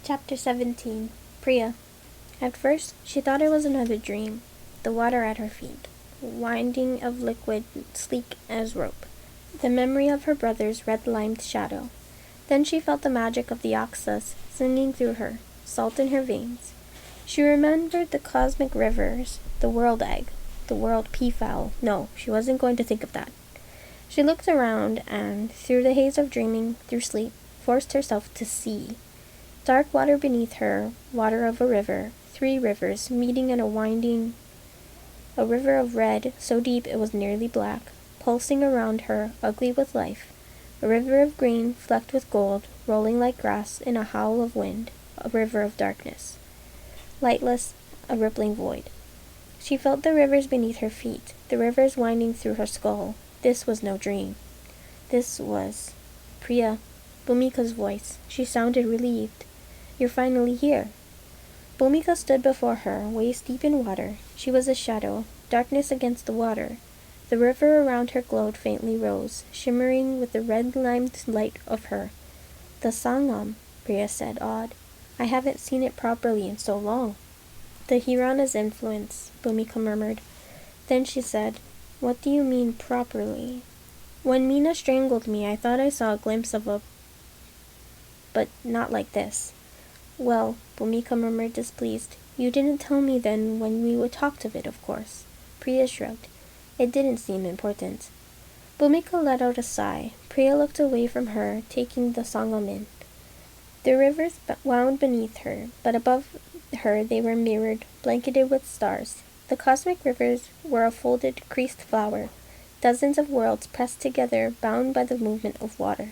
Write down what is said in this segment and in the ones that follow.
Chapter 17. Priya. At first, she thought it was another dream. The water at her feet, winding of liquid, sleek as rope. The memory of her brother's red-limed shadow. Then she felt the magic of the Oxus singing through her, salt in her veins. She remembered the cosmic rivers, the world egg, the world peafowl. No, she wasn't going to think of that. She looked around and, through the haze of dreaming, through sleep, forced herself to see. Dark water beneath her, water of a river, 3 rivers, meeting in a river of red, so deep it was nearly black, pulsing around her, ugly with life. A river of green, flecked with gold, rolling like grass in a howl of wind, a river of darkness. Lightless, a rippling void. She felt the rivers beneath her feet, the rivers winding through her skull. This was no dream. This was Priya, Bhumika's voice. She sounded relieved. You're finally here. Bhumika stood before her, waist deep in water. She was a shadow, darkness against the water. The river around her glowed faintly rose, shimmering with the red-limed light of her. The Sangam, Priya said, awed. I haven't seen it properly in so long. The Hirana's influence, Bhumika murmured. Then she said, What do you mean properly? When Meena strangled me, I thought I saw a glimpse of but not like this. Well, Bhumika murmured, displeased. You didn't tell me then when we talked of it, of course. Priya shrugged. It didn't seem important. Bhumika let out a sigh. Priya looked away from her, taking the Sangam in. The rivers wound beneath her, but above her they were mirrored, blanketed with stars. The cosmic rivers were a folded, creased flower, dozens of worlds pressed together, bound by the movement of water.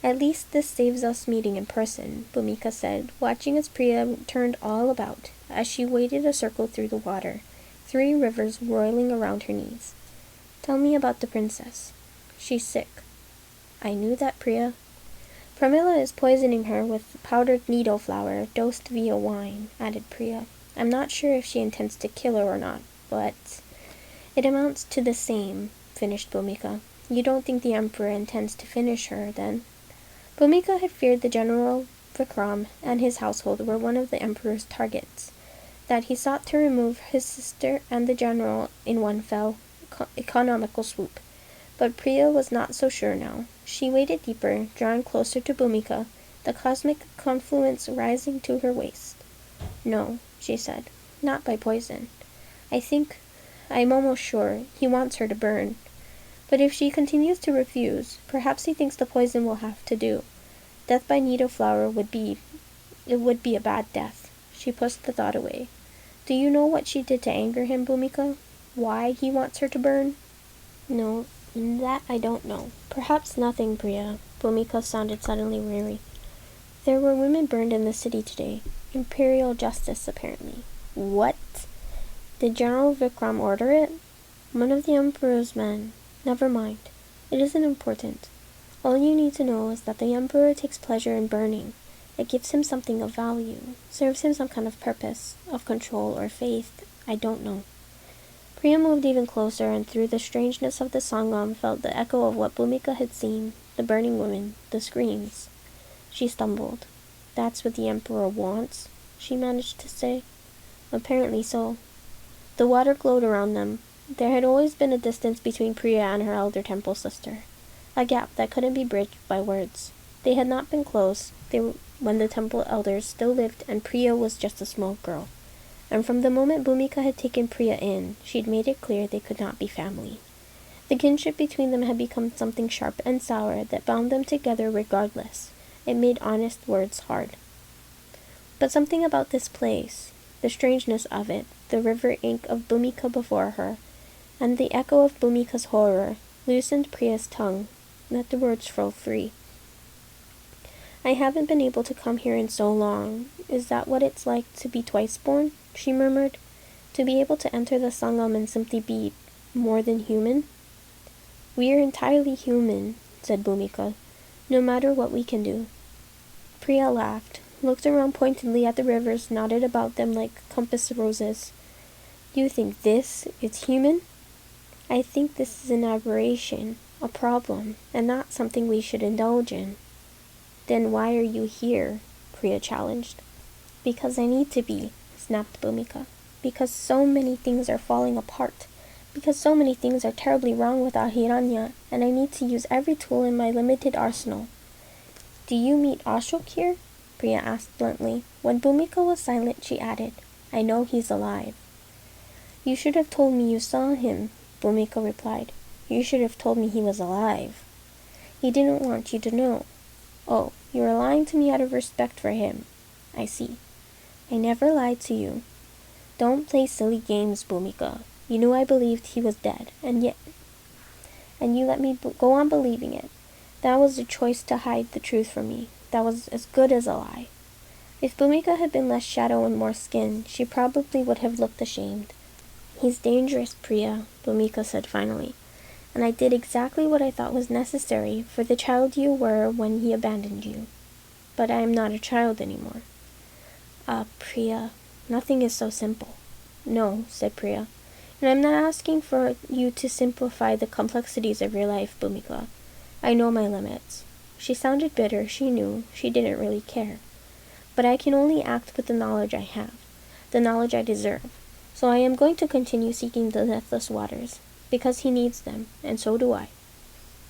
At least this saves us meeting in person, Bhumika said, watching as Priya turned all about, as she waded a circle through the water, 3 rivers whirling around her knees. Tell me about the princess. She's sick. I knew that, Priya. Pramila is poisoning her with powdered needle flower, dosed via wine, added Priya. I'm not sure if she intends to kill her or not, but it amounts to the same, finished Bhumika. You don't think the emperor intends to finish her, then? Bhumika had feared the General Vikram and his household were one of the emperor's targets, that he sought to remove his sister and the general in one fell, economical swoop. But Priya was not so sure now. She waded deeper, drawing closer to Bhumika, the cosmic confluence rising to her waist. No, she said, not by poison. I'm almost sure, he wants her to burn. But if she continues to refuse, perhaps he thinks the poison will have to do. Death by needle flower would be a bad death. She pushed the thought away. Do you know what she did to anger him, Bhumika? Why he wants her to burn? No, that I don't know. Perhaps nothing, Priya. Bhumika sounded suddenly weary. There were women burned in the city today. Imperial justice, apparently. What? Did General Vikram order it? One of the Emperor's men. Never mind. It isn't important. All you need to know is that the Emperor takes pleasure in burning. It gives him something of value, serves him some kind of purpose, of control or faith. I don't know. Priya moved even closer and through the strangeness of the Sangam felt the echo of what Bhumika had seen, the burning women, the screams. She stumbled. That's what the Emperor wants, she managed to say. Apparently so. The water glowed around them. There had always been a distance between Priya and her elder temple sister, a gap that couldn't be bridged by words. They had not been close when the temple elders still lived and Priya was just a small girl. And from the moment Bhumika had taken Priya in, she'd made it clear they could not be family. The kinship between them had become something sharp and sour that bound them together regardless. It made honest words hard. But something about this place, the strangeness of it, the river ink of Bhumika before her, and the echo of Bhumika's horror, loosened Priya's tongue, let the words flow free. I haven't been able to come here in so long. Is that what it's like to be twice born? She murmured. To be able to enter the Sangam and simply be more than human? We are entirely human, said Bhumika, no matter what we can do. Priya laughed, looked around pointedly at the rivers knotted about them like compass roses. You think this is human? I think this is an aberration, a problem, and not something we should indulge in. Then why are you here? Priya challenged. Because I need to be, snapped Bhumika. Because so many things are falling apart. Because so many things are terribly wrong with Ahiranya, and I need to use every tool in my limited arsenal. Do you meet Ashok here? Priya asked bluntly. When Bhumika was silent, she added, I know he's alive. You should have told me you saw him, Bhumika replied. You should have told me he was alive. He didn't want you to know. Oh, you were lying to me out of respect for him. I see. I never lied to you. Don't play silly games, Bhumika. You knew I believed he was dead, and you let me go on believing it. That was a choice to hide the truth from me. That was as good as a lie. If Bhumika had been less shadow and more skin, she probably would have looked ashamed. He's dangerous, Priya, Bhumika said finally, and I did exactly what I thought was necessary for the child you were when he abandoned you. But I am not a child anymore. Priya, nothing is so simple. No, said Priya, and I'm not asking for you to simplify the complexities of your life, Bhumika. I know my limits. She sounded bitter, she knew, she didn't really care. But I can only act with the knowledge I have, the knowledge I deserve. So I am going to continue seeking the deathless waters, because he needs them, and so do I.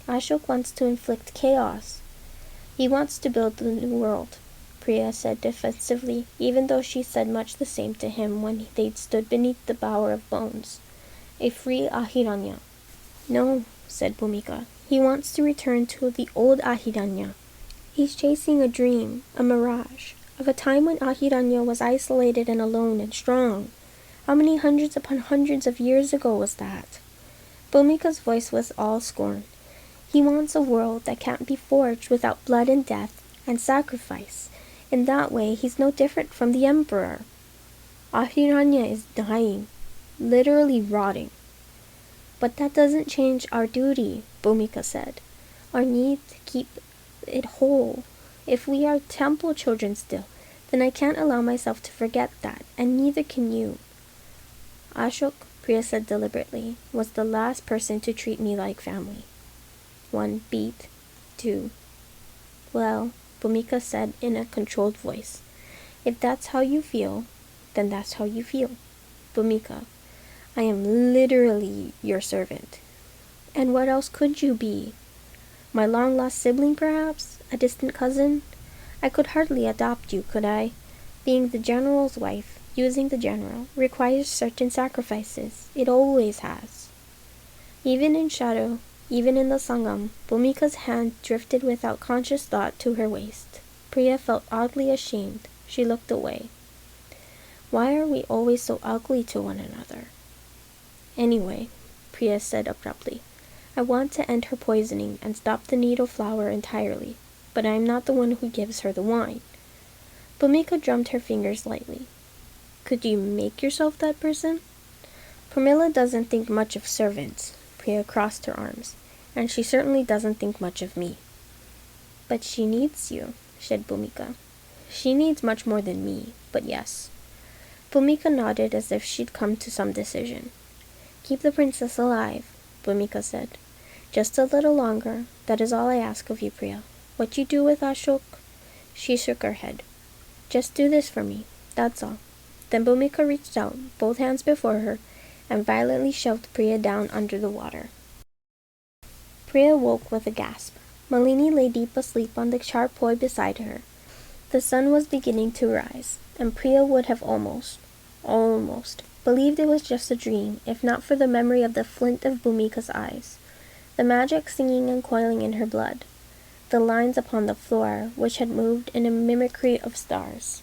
Ashok wants to inflict chaos. He wants to build the new world, Priya said defensively, even though she said much the same to him when they'd stood beneath the bower of bones. A free Ahiranya. No, said Bhumika. He wants to return to the old Ahiranya. He's chasing a dream, a mirage, of a time when Ahiranya was isolated and alone and strong. How many hundreds upon hundreds of years ago was that? Bhumika's voice was all scorn. He wants a world that can't be forged without blood and death and sacrifice. In that way, he's no different from the Emperor. Ahiranya is dying, literally rotting. But that doesn't change our duty, Bhumika said. Our need to keep it whole. If we are temple children still, then I can't allow myself to forget that, and neither can you. Ashok, Priya said deliberately, was the last person to treat me like family. 1 beat, 2. Well, Bhumika said in a controlled voice, if that's how you feel, then that's how you feel. Bhumika, I am literally your servant. And what else could you be? My long-lost sibling, perhaps? A distant cousin? I could hardly adopt you, could I? Being the general's wife, using the general, requires certain sacrifices. It always has. Even in shadow, even in the sangam, Bhumika's hand drifted without conscious thought to her waist. Priya felt oddly ashamed. She looked away. Why are we always so ugly to one another? Anyway, Priya said abruptly, I want to end her poisoning and stop the needle flower entirely, but I am not the one who gives her the wine. Bhumika drummed her fingers lightly. Could you make yourself that person? Pramila doesn't think much of servants, Priya crossed her arms, and she certainly doesn't think much of me. But she needs you, said Bhumika. She needs much more than me, but yes. Bhumika nodded as if she'd come to some decision. Keep the princess alive, Bhumika said. Just a little longer, that is all I ask of you, Priya. What you do with Ashok? She shook her head. Just do this for me, that's all. Then Bhumika reached out, both hands before her, and violently shoved Priya down under the water. Priya woke with a gasp. Malini lay deep asleep on the charpoy beside her. The sun was beginning to rise, and Priya would have almost believed it was just a dream, if not for the memory of the flint of Bhumika's eyes, the magic singing and coiling in her blood, the lines upon the floor which had moved in a mimicry of stars.